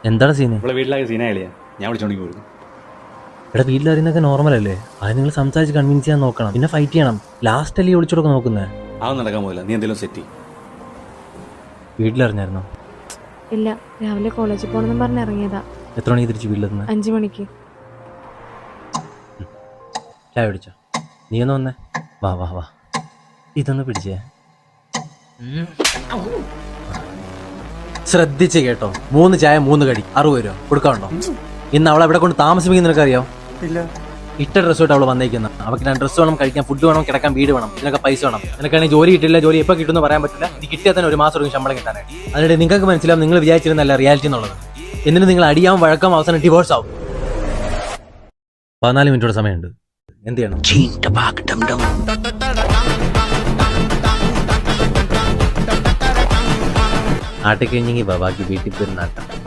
എന്താണ് സീന്? ഇവിടെ വീട്ടിലാകെ സീനായില്ലേ, ഞാൻ വിളിച്ചോണ്ടെങ്കിൽ പോയിരുന്നു. ഇവിടെ വീട്ടിലറിയുന്നൊക്കെ നോർമൽ അല്ലേ? അത് നിങ്ങൾ സംസാരിച്ച് കൺവിൻസ് ചെയ്യാൻ നോക്കണം, പിന്നെ ഫൈറ്റ് ചെയ്യണം. ലാസ്റ്റ് അല്ലേ ഒളിച്ചോടൊക്കെ നോക്കുന്നത്? അതൊന്നും നടക്കാൻ പോകില്ല. നീ എന്തെങ്കിലും സെറ്റ് ചെയ്യും. വീട്ടിലറിഞ്ഞായിരുന്നോ? ഇല്ല, രാവിലെ കോളേജിൽ പോകണമെന്ന് പറഞ്ഞ് ഇറങ്ങിയതാ. എത്ര മണിക്ക് തിരിച്ച് വീട്ടിലെത്തുന്നത്? 5 മണിക്ക്. ചായ പിടിച്ചോ? നീ ഒന്ന് വന്നേ. വാ വാ വാ, ഇതൊന്ന് പിടിച്ചേ. ശ്രദ്ധിച്ച് കേട്ടോ, 3 ചായ 3 കടി 60 രൂപ കൊടുക്കാറുണ്ടോ? ഇന്ന് അവൾ എവിടെ കൊണ്ട് താമസിപ്പിക്കുന്ന നിനക്കറിയോ? ഇല്ല. ഇട്ട ഡ്രസ്സോട്ട് അവൾ വന്നേക്കുന്ന. അവർക്ക് ഞാൻ ഡ്രസ്സ് വേണം, കഴിക്കാൻ ഫുഡ് വേണം, കിടക്കാൻ വീട് വേണം, ഇതിനൊക്കെ പൈസ വേണം. നിനക്കാണെങ്കിൽ ജോലി കിട്ടില്ല, ജോലി എപ്പോൾ കിട്ടുമെന്ന് പറയാൻ പറ്റില്ല. ഇത് കിട്ടിയാൽ തന്നെ 1 മാസം എടുക്കും ശമ്പളം കിട്ടാനായിട്ട്. അതിനിടെ നിങ്ങൾക്ക് മനസ്സിലാവും നിങ്ങൾ വിചാരിച്ചിരുന്നല്ല റിയാലിറ്റി എന്നുള്ളത്. എന്നിട്ട് നിങ്ങൾ അടിയാവും, വഴക്കം, അവസാനം ഡിവോഴ്സ് ആവും. 14 മിനിറ്റോടെ സമയമുണ്ട്. എന്ത് ചെയ്യണം? ആട്ടിക്കഴിഞ്ഞെങ്കിൽ ബാക്കി വീട്ടിൽ പോയി നാട്ടാം.